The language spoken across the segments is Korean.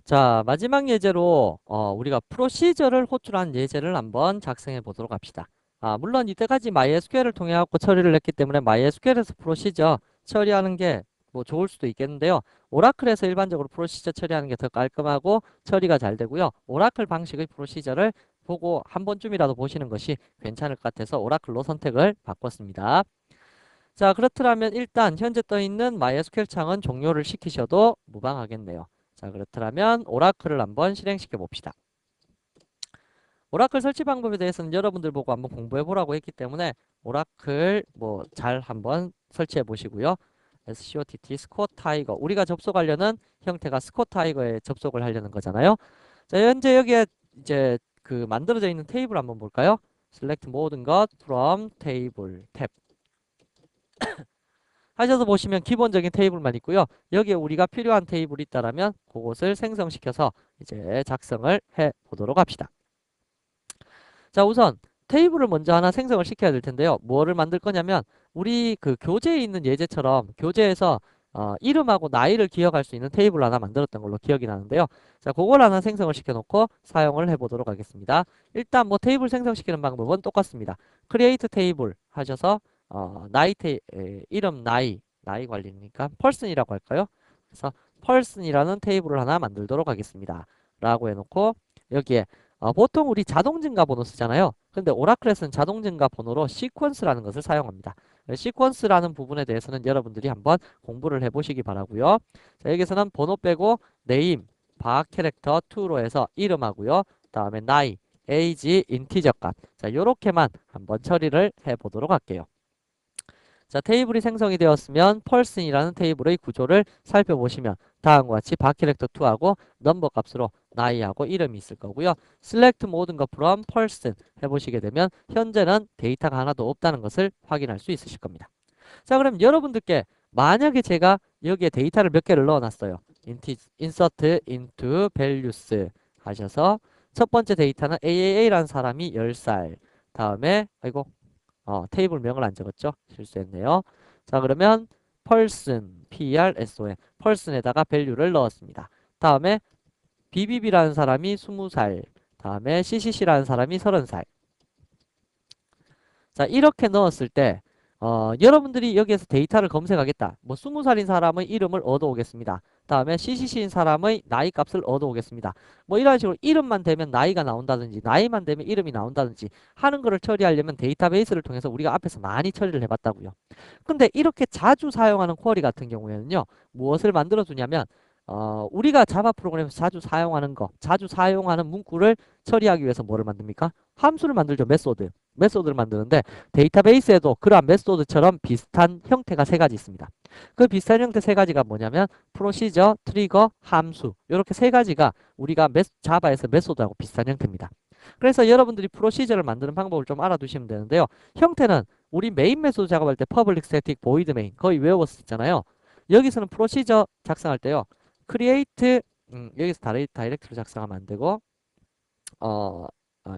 자, 마지막 예제로 우리가 프로시저를 호출한 예제를 한번 작성해 보도록 합시다. 물론 이때까지 MySQL을 통해 갖고 처리를 했기 때문에 MySQL에서 프로시저 처리하는 게 뭐 좋을 수도 있겠는데요. 오라클에서 일반적으로 프로시저 처리하는 게 더 깔끔하고 처리가 잘 되고요. 오라클 방식의 프로시저를 보고 한 번쯤이라도 보시는 것이 괜찮을 것 같아서 오라클로 선택을 바꿨습니다. 자, 그렇더라면 일단 현재 떠 있는 MySQL 창은 종료를 시키셔도 무방하겠네요. 자, 그렇더라면 오라클을 한번 실행시켜 봅시다. 오라클 설치 방법에 대해서는 여러분들 보고 한번 공부해 보라고 했기 때문에 오라클 뭐 잘 한번 설치해 보시고요. SCOTT 스코어 타이거, 우리가 접속하려는 형태가 스코어 타이거에 접속을 하려는 거잖아요. 자, 현재 여기에 이제 그 만들어져 있는 테이블 한번 볼까요? Select 모든 것 from table 탭 하셔서 보시면 기본적인 테이블만 있고요. 여기에 우리가 필요한 테이블이 있다라면 그것을 생성시켜서 이제 작성을 해 보도록 합시다. 자, 우선 테이블을 먼저 하나 생성을 시켜야 될 텐데요. 뭐를 만들 거냐면 우리 그 교재에 있는 예제처럼 교재에서 이름하고 나이를 기억할 수 있는 테이블 하나 만들었던 걸로 기억이 나는데요. 자, 그걸 하나 생성을 시켜놓고 사용을 해보도록 하겠습니다. 일단 뭐 테이블 생성시키는 방법은 똑같습니다. create 테이블 하셔서 이름 나이 관리니까 person이라고 할까요? 그래서 person이라는 테이블을 하나 만들도록 하겠습니다. 라고 해놓고 여기에 보통 우리 자동 증가 번호 쓰잖아요. 근데 오라클에서는 자동 증가 번호로 시퀀스라는 것을 사용합니다. 시퀀스라는 부분에 대해서는 여러분들이 한번 공부를 해보시기 바라고요. 자, 여기서는 번호 빼고 name, 바 캐릭터 2로 해서 이름하고요. 다음에 나이, age, 인티저 값. 자, 요렇게만 한번 처리를 해보도록 할게요. 자, 테이블이 생성이 되었으면 person이라는 테이블의 구조를 살펴보시면 다음과 같이 바캐릭터 2하고 넘버 값으로 나이하고 이름이 있을 거고요. select 모든 것 from person 해보시게 되면 현재는 데이터가 하나도 없다는 것을 확인할 수 있으실 겁니다. 자, 그럼 여러분들께 만약에 제가 여기에 데이터를 몇 개를 넣어놨어요. insert into values 하셔서 첫 번째 데이터는 AAA라는 사람이 10살. 다음에 아이고 테이블 명을 안 적었죠? 실수했네요. 자, 그러면 person, person에 person에다가 value를 넣었습니다. 다음에 BBB라는 사람이 20살, 다음에 CCC라는 사람이 30살. 자, 이렇게 넣었을 때 여러분들이 여기에서 데이터를 검색하겠다. 뭐 20살인 사람의 이름을 얻어오겠습니다. 다음에 CCC인 사람의 나이 값을 얻어오겠습니다. 뭐 이런 식으로 이름만 되면 나이가 나온다든지 나이만 되면 이름이 나온다든지 하는 거를 처리하려면 데이터베이스를 통해서 우리가 앞에서 많이 처리를 해봤다고요. 근데 이렇게 자주 사용하는 쿼리 같은 경우에는요. 무엇을 만들어 두냐면 우리가 자바 프로그램에서 자주 사용하는 거, 자주 사용하는 문구를 처리하기 위해서 뭐를 만듭니까? 함수를 만들죠. 메소드를 만드는데 데이터베이스에도 그러한 메소드처럼 비슷한 형태가 세 가지 있습니다. 그 비슷한 형태 세 가지가 뭐냐면 프로시저, 트리거, 함수 이렇게 세 가지가 우리가 자바에서 메소드하고 비슷한 형태입니다. 그래서 여러분들이 프로시저를 만드는 방법을 좀 알아두시면 되는데요. 형태는 우리 메인 메소드 작업할 때 public static void main 거의 외웠었잖아요. 여기서는 프로시저 작성할 때요. create 여기서 다이렉트로 작성하면 안 되고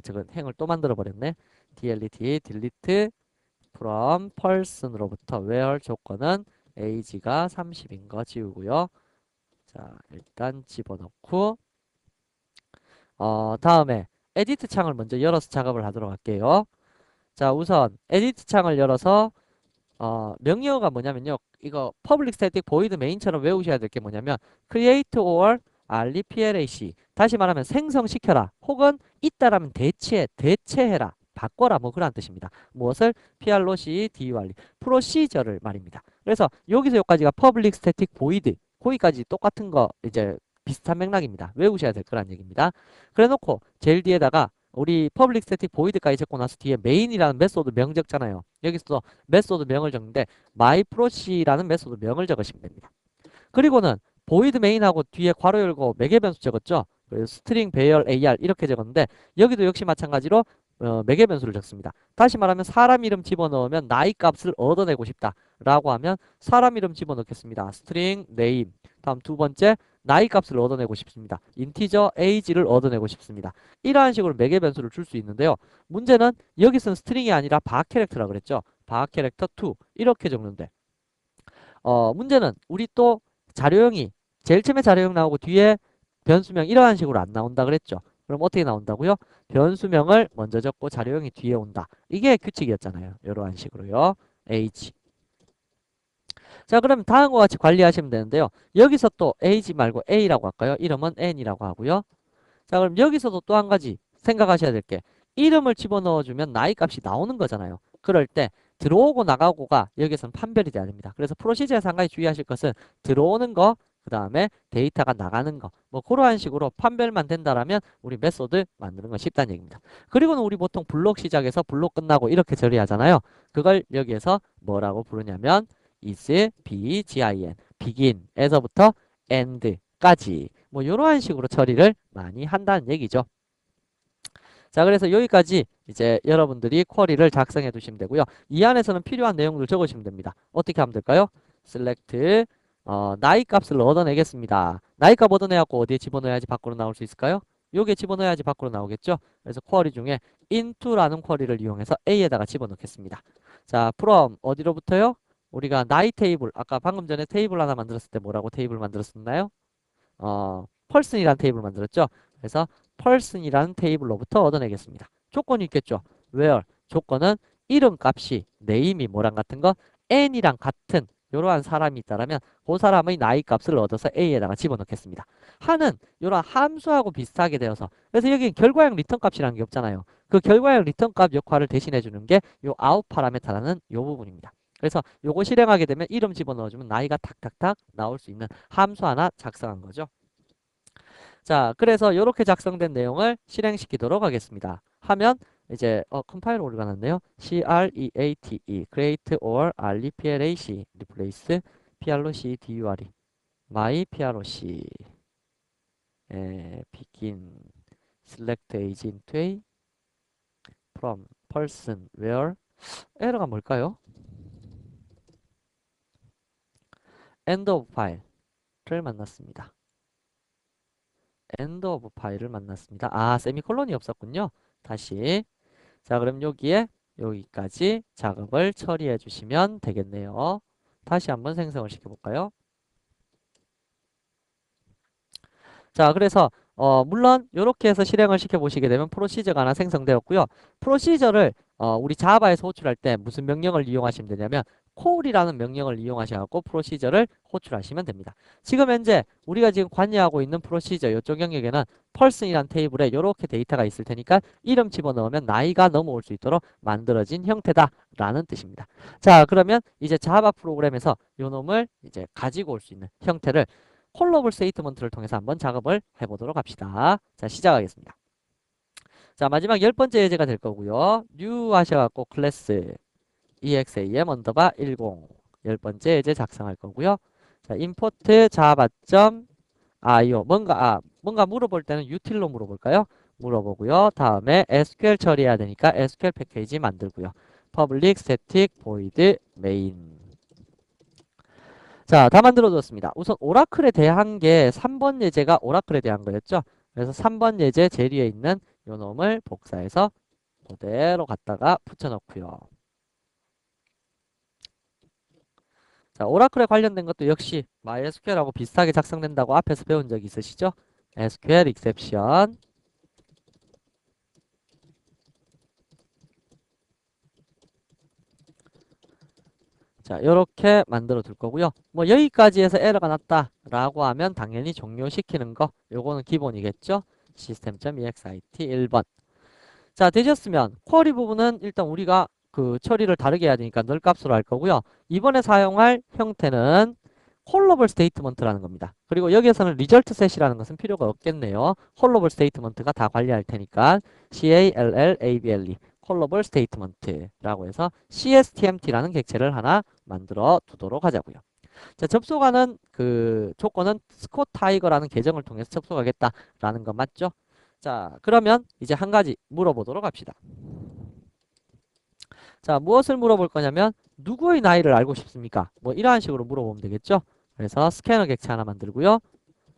저건 행을 또 만들어 버렸네. delete, delete from person으로부터 where 조건은 age가 30인 거 지우고요. 자, 일단 집어넣고 다음에 edit 창을 먼저 열어서 작업을 하도록 할게요. 자, 우선 edit 창을 열어서 명령어가 뭐냐면요. 이거 public static void main처럼 외우셔야 될 게 뭐냐면 create or REPLAC 다시 말하면 생성시켜라 혹은 있다라면 대체해라 바꿔라 뭐 그런 뜻입니다. 무엇을? PROC, DURL 프로시저를 말입니다. 그래서 여기서 여기까지가 public static void 거기까지 똑같은 거 이제 비슷한 맥락입니다. 외우셔야 될 거란 얘기입니다. 그래 놓고 제일 뒤에다가 우리 public static void까지 적고 나서 뒤에 main이라는 메소드 명 적잖아요. 여기서 메소드 명을 적는데 myproC라는 메소드 명을 적으시면 됩니다. 그리고는 void main하고 뒤에 괄호 열고 매개 변수 적었죠. string 배열 AR 이렇게 적었는데 여기도 역시 마찬가지로 매개 변수를 적습니다. 다시 말하면 사람 이름 집어넣으면 나이 값을 얻어내고 싶다 라고 하면 사람 이름 집어넣겠습니다. string name 다음 두 번째 나이 값을 얻어내고 싶습니다. 인티저 age를 얻어내고 싶습니다. 이러한 식으로 매개 변수를 줄 수 있는데요. 문제는 여기서는 스트링이 아니라 바 캐릭터라고 그랬죠. 바 캐릭터 2 이렇게 적는데 문제는 우리 또 자료형이 제일 처음에 자료형 나오고 뒤에 변수명 이러한 식으로 안 나온다 그랬죠. 그럼 어떻게 나온다고요? 변수명을 먼저 적고 자료형이 뒤에 온다. 이게 규칙이었잖아요. 이러한 식으로요. H. 자, 그럼 다음과 같이 관리하시면 되는데요. 여기서 또 H 말고 A라고 할까요? 이름은 N이라고 하고요. 자, 그럼 여기서도 또 한 가지 생각하셔야 될 게 이름을 집어넣어주면 나이 값이 나오는 거잖아요. 그럴 때 들어오고 나가고가 여기서는 판별이 돼야 됩니다. 그래서 프로시저에서 한 가지 주의하실 것은 들어오는 거, 그 다음에 데이터가 나가는 거, 뭐 그러한 식으로 판별만 된다라면 우리 메소드 만드는 건 쉽다는 얘기입니다. 그리고는 우리 보통 블록 시작해서 블록 끝나고 이렇게 처리하잖아요. 그걸 여기에서 뭐라고 부르냐면 is, begin, begin에서부터 end까지 뭐 이러한 식으로 처리를 많이 한다는 얘기죠. 자, 그래서 여기까지 이제 여러분들이 쿼리를 작성해 두시면 되고요. 이 안에서는 필요한 내용들 적으시면 됩니다. 어떻게 하면 될까요? select 나이 값을 얻어내겠습니다. 나이 값 얻어내갖고 어디에 집어넣어야지 밖으로 나올 수 있을까요? 요게 집어넣어야지 밖으로 나오겠죠? 그래서 쿼리 중에 into라는 쿼리를 이용해서 A에다가 집어넣겠습니다. 자, from 어디로부터요? 우리가 나이 테이블, 아까 방금 전에 테이블 하나 만들었을 때 뭐라고 테이블 만들었었나요? person이라는 테이블 만들었죠. 그래서 person이라는 테이블로부터 얻어내겠습니다. 조건이 있겠죠. where 조건은 이름 값이 name이 뭐랑 같은 거 n이랑 같은 이러한 사람이 있다면 그 사람의 나이 값을 얻어서 a에다가 집어넣겠습니다. 하는 이러한 함수하고 비슷하게 되어서 그래서 여기 결과형 리턴 값이라는 게 없잖아요. 그 결과형 리턴 값 역할을 대신해 주는 게 이 아웃 파라메타라는 이 부분입니다. 그래서 요거 실행하게 되면 이름 집어넣어주면 나이가 탁탁탁 나올 수 있는 함수 하나 작성한 거죠. 자, 그래서 이렇게 작성된 내용을 실행시키도록 하겠습니다. 하면 이제 컴파일러 오류가 났네요. create, create or replace, replace, proc, dur, my proc, begin, select agent way, from, person, where, 에러가 뭘까요? end of file를 만났습니다. end of file을 만났습니다. 아, 세미콜론이 없었군요. 다시. 자, 그럼 여기에 여기까지 작업을 처리해 주시면 되겠네요. 다시 한번 생성을 시켜볼까요? 자, 그래서 물론 이렇게 해서 실행을 시켜보시게 되면 프로시저가 하나 생성되었고요. 프로시저를 우리 자바에서 호출할 때 무슨 명령을 이용하시면 되냐면 call이라는 명령을 이용하셔서 프로시저를 호출하시면 됩니다. 지금 현재 우리가 지금 관여하고 있는 프로시저 이쪽 영역에는 person이라는 테이블에 이렇게 데이터가 있을 테니까 이름 집어넣으면 나이가 넘어올 수 있도록 만들어진 형태다라는 뜻입니다. 자, 그러면 이제 자바 프로그램에서 이 놈을 이제 가지고 올 수 있는 형태를 콜러블 스테이트먼트를 통해서 한번 작업을 해보도록 합시다. 자, 시작하겠습니다. 자, 마지막 10번째 예제가 될 거고요. new 하셔갖고 클래스 exam 언더바 10 10번째 예제 작성할 거고요. 자, import java.io 뭔가 물어볼 때는 util로 물어볼까요? 물어보고요. 다음에 SQL 처리해야 되니까 SQL 패키지 만들고요. public static void main 자, 다 만들어졌습니다. 우선 오라클에 대한 게 3번 예제가 오라클에 대한 거였죠. 그래서 3번 예제 제일 위에 있는 요 놈을 복사해서 그대로 갖다가 붙여넣고요. 자, 오라클에 관련된 것도 역시 MySQL하고 비슷하게 작성된다고 앞에서 배운 적 있으시죠? SQL exception 자, 이렇게 만들어 둘 거고요. 뭐 여기까지 해서 에러가 났다라고 하면 당연히 종료시키는 거 요거는 기본이겠죠? system.exit 1번 자, 되셨으면 쿼리 부분은 일단 우리가 그 처리를 다르게 해야 되니까 널 값으로 할 거고요. 이번에 사용할 형태는 콜러블 스테이트먼트라는 겁니다. 그리고 여기에서는 리절트 셋이라는 것은 필요가 없겠네요. 콜러블 스테이트먼트가 다 관리할 테니까 callable 콜러블 스테이트먼트라고 해서 cstmt라는 객체를 하나 만들어 두도록 하자고요. 자, 접속하는 그 조건은 스콧 타이거라는 계정을 통해서 접속하겠다라는 거 맞죠? 자, 그러면 이제 한 가지 물어보도록 합시다. 자, 무엇을 물어볼 거냐면 누구의 나이를 알고 싶습니까? 뭐 이러한 식으로 물어보면 되겠죠? 그래서 스캐너 객체 하나 만들고요.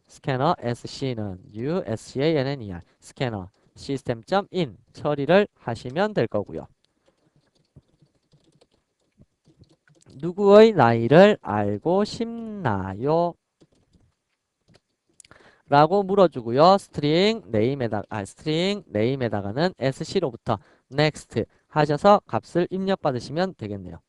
스캐너 sc는 new scanner 스캐너 system.in 처리를 하시면 될 거고요. 누구의 나이를 알고 싶나요? 라고 물어주고요. 스트링 네임에다가는 sc로부터 next 하셔서 값을 입력받으시면 되겠네요.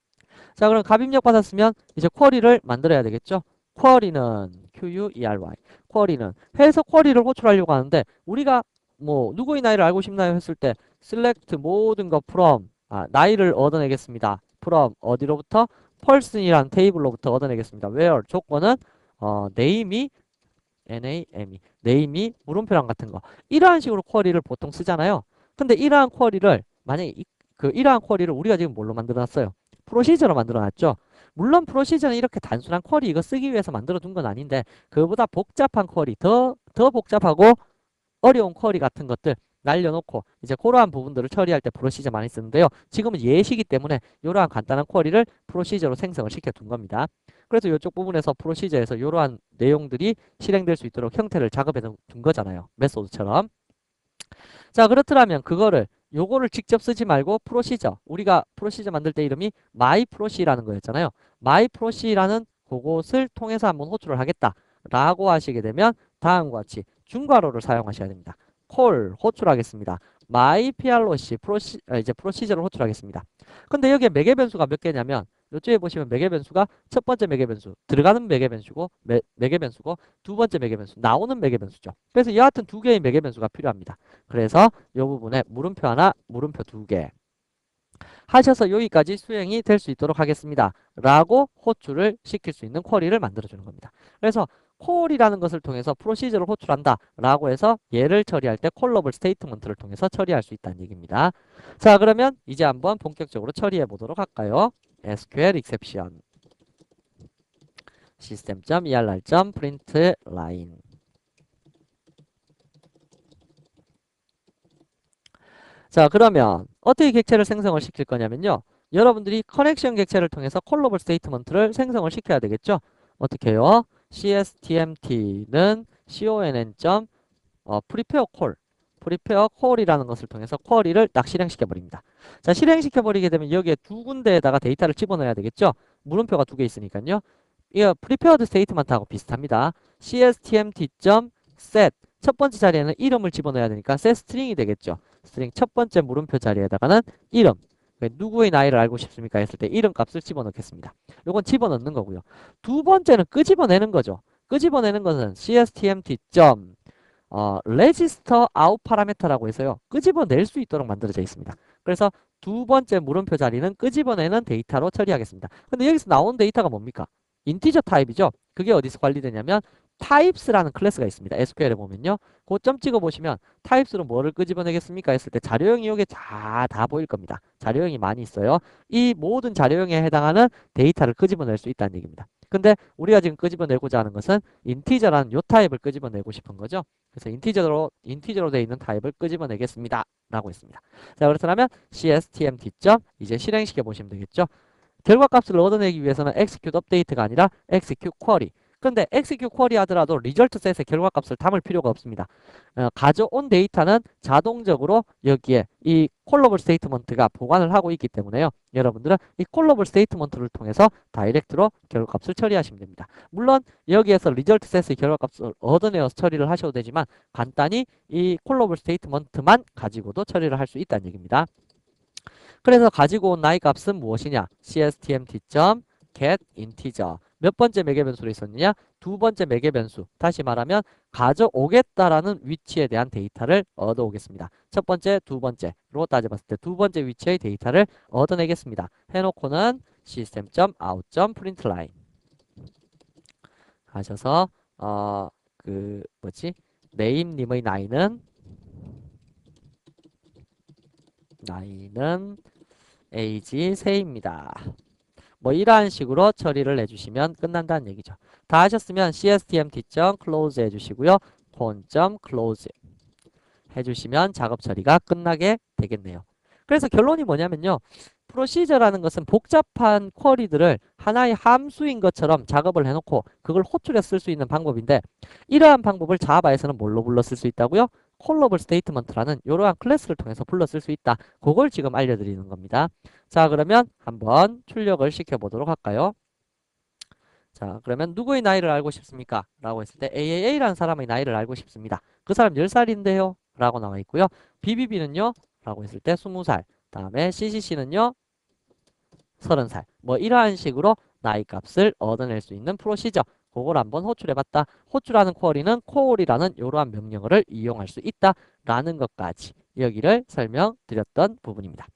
자, 그럼 값 입력받았으면 이제 쿼리를 만들어야 되겠죠? 쿼리는 query 쿼리는 해서 쿼리를 호출하려고 하는데 우리가 뭐 누구의 나이를 알고 싶나요 했을 때 select 모든 거 from 나이를 얻어내겠습니다. from 어디로부터? person이란 테이블로부터 얻어내겠습니다. where 조건은 name이 name이 물음표랑 같은 거 이러한 식으로 쿼리를 보통 쓰잖아요. 근데 이러한 쿼리를 만약에 이러한 쿼리를 우리가 지금 뭘로 만들어놨어요? 프로시저로 만들어놨죠. 물론 프로시저는 이렇게 단순한 쿼리 이거 쓰기 위해서 만들어둔 건 아닌데 그보다 복잡한 쿼리 더 복잡하고 어려운 쿼리 같은 것들 날려놓고 이제 그러한 부분들을 처리할 때 프로시저 많이 쓰는데요. 지금은 예시기 때문에 이러한 간단한 쿼리를 프로시저로 생성을 시켜둔 겁니다. 그래서 이쪽 부분에서 프로시저에서 이러한 내용들이 실행될 수 있도록 형태를 작업해 둔 거잖아요. 메소드처럼. 자, 그렇더라면 요거를 직접 쓰지 말고 프로시저 우리가 프로시저 만들 때 이름이 myProC라는 거였잖아요. myProC라는 그것을 통해서 한번 호출을 하겠다 라고 하시게 되면 다음과 같이 중괄호를 사용하셔야 됩니다. call 호출하겠습니다. myPROC 이제 프로시저를 호출하겠습니다. 근데 여기에 매개 변수가 몇 개냐면 이쪽에 보시면 매개 변수가 첫 번째 매개 변수 들어가는 매개 변수고 매개 변수고 두 번째 매개 변수 나오는 매개 변수죠. 그래서 여하튼 두 개의 매개 변수가 필요합니다. 그래서 이 부분에 물음표 하나, 물음표 두 개 하셔서 여기까지 수행이 될 수 있도록 하겠습니다. 라고 호출을 시킬 수 있는 쿼리를 만들어주는 겁니다. 그래서 콜이라는 것을 통해서 프로시저를 호출한다 라고 해서 얘를 처리할 때 콜러블 스테이트먼트를 통해서 처리할 수 있다는 얘기입니다. 자, 그러면 이제 한번 본격적으로 처리해 보도록 할까요? SQL exception system.err.println 자, 그러면 어떻게 객체를 생성을 시킬 거냐면요. 여러분들이 커넥션 객체를 통해서 콜러블 스테이트먼트를 생성을 시켜야 되겠죠. 어떻게 해요? cstmt는 conn. prepare call. prepare call이라는 것을 통해서 쿼리를 딱 실행시켜 버립니다. 자, 실행시켜 버리게 되면 여기에 두 군데에다가 데이터를 집어넣어야 되겠죠. 물음표가 두 개 있으니까요. 이거 prepared statement하고 비슷합니다. cstmt.set 첫 번째 자리에는 이름을 집어넣어야 되니까 set string이 되겠죠. 스트링 첫 번째 물음표 자리에다가는 이름 누구의 나이를 알고 싶습니까 했을 때 이름 값을 집어넣겠습니다. 이건 집어넣는 거고요. 두 번째는 끄집어내는 거죠. 끄집어내는 것은 cstmt. register out parameter라고 해서요. 끄집어낼 수 있도록 만들어져 있습니다. 그래서 두 번째 물음표 자리는 끄집어내는 데이터로 처리하겠습니다. 근데 여기서 나온 데이터가 뭡니까? 인티저 타입이죠. 그게 어디서 관리되냐면 types라는 클래스가 있습니다. SQL에 보면요. 고점 찍어 보시면 types로 뭐를 끄집어내겠습니까? 했을 때 자료형이 여기 다 보일 겁니다. 자료형이 많이 있어요. 이 모든 자료형에 해당하는 데이터를 끄집어낼 수 있다는 얘기입니다. 근데 우리가 지금 끄집어내고자 하는 것은 인티저라는 요 타입을 끄집어내고 싶은 거죠. 그래서 인티저로 되어 있는 타입을 끄집어내겠습니다. 라고 했습니다. 자, 그렇다면 cstmt. 이제 실행시켜 보시면 되겠죠. 결과값을 얻어내기 위해서는 execute update가 아니라 execute query. 근데 execute query 하더라도 result set에 결과값을 담을 필요가 없습니다. 가져온 데이터는 자동적으로 여기에 이 콜러블 스테이트먼트가 보관을 하고 있기 때문에요. 여러분들은 이 콜러블 스테이트먼트를 통해서 다이렉트로 결과값을 처리하시면 됩니다. 물론 여기에서 result set의 결과값을 얻어내어서 처리를 하셔도 되지만 간단히 이 콜러블 스테이트먼트만 가지고도 처리를 할 수 있다는 얘기입니다. 그래서 가지고 온 나이 값은 무엇이냐? cstmt.get integer. 몇 번째 매개 변수로 있었느냐? 두 번째 매개 변수. 다시 말하면 가져오겠다라는 위치에 대한 데이터를 얻어오겠습니다. 첫 번째, 두 번째로 따져봤을 때 두 번째 위치의 데이터를 얻어내겠습니다. 해놓고는 system.out.println 하셔서 name님의 나이는 age 3입니다. 뭐 이러한 식으로 처리를 해주시면 끝난다는 얘기죠. 다 하셨으면 cstmt.close 해주시고요. con.close 해주시면 작업 처리가 끝나게 되겠네요. 그래서 결론이 뭐냐면요. 프로시저라는 것은 복잡한 쿼리들을 하나의 함수인 것처럼 작업을 해놓고 그걸 호출해 쓸 수 있는 방법인데 이러한 방법을 자바에서는 뭘로 불러 쓸 수 있다고요? 콜러블 스테이트먼트라는 이러한 클래스를 통해서 불러 쓸 수 있다. 그걸 지금 알려드리는 겁니다. 자, 그러면 한번 출력을 시켜보도록 할까요? 자, 그러면 누구의 나이를 알고 싶습니까? 라고 했을 때 AAA라는 사람의 나이를 알고 싶습니다. 그 사람 10살인데요. 라고 나와 있고요. BBB는요? 라고 했을 때 20살. 다음에 CCC는요? 30살. 뭐 이러한 식으로 나이 값을 얻어낼 수 있는 프로시저. 그걸 한번 호출해봤다. 호출하는 쿼리는 call이라는 이러한 명령어를 이용할 수 있다라는 것까지 여기를 설명드렸던 부분입니다.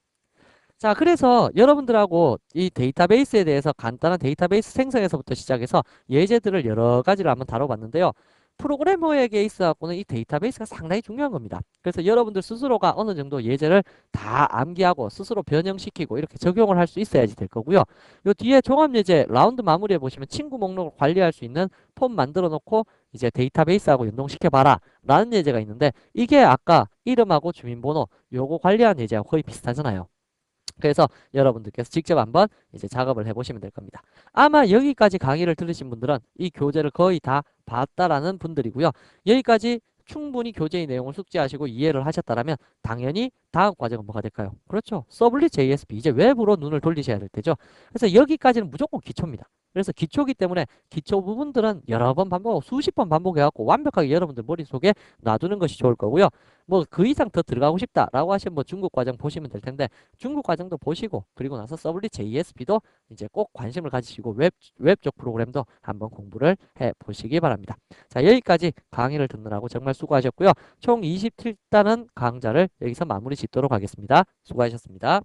자, 그래서 여러분들하고 이 데이터베이스에 대해서 간단한 데이터베이스 생성에서부터 시작해서 예제들을 여러 가지를 한번 다뤄봤는데요. 프로그래머에게 있어서는 이 데이터베이스가 상당히 중요한 겁니다. 그래서 여러분들 스스로가 어느 정도 예제를 다 암기하고 스스로 변형시키고 이렇게 적용을 할 수 있어야지 될 거고요. 요 뒤에 종합예제 라운드 마무리에 보시면 친구 목록을 관리할 수 있는 폼 만들어 놓고 이제 데이터베이스하고 연동시켜 봐라 라는 예제가 있는데 이게 아까 이름하고 주민번호 요거 관리하는 예제하고 거의 비슷하잖아요. 그래서 여러분들께서 직접 한번 이제 작업을 해보시면 될 겁니다. 아마 여기까지 강의를 들으신 분들은 이 교재를 거의 다 봤다라는 분들이고요. 여기까지 충분히 교재의 내용을 숙지하시고 이해를 하셨다면 당연히 다음 과정은 뭐가 될까요? 그렇죠. 서블릿 JSP 이제 외부로 눈을 돌리셔야 될 테죠. 그래서 여기까지는 무조건 기초입니다. 그래서 기초기 때문에 기초 부분들은 여러 번 반복하고 수십 번 반복해갖고 완벽하게 여러분들 머릿속에 놔두는 것이 좋을 거고요. 뭐 그 이상 더 들어가고 싶다라고 하시면 뭐 중국 과정 보시면 될 텐데 중국 과정도 보시고 그리고 나서 서블릿 JSP도 이제 꼭 관심을 가지시고 웹 쪽 프로그램도 한번 공부를 해 보시기 바랍니다. 자, 여기까지 강의를 듣느라고 정말 수고하셨고요. 총 27단은 강좌를 여기서 마무리 짓도록 하겠습니다. 수고하셨습니다.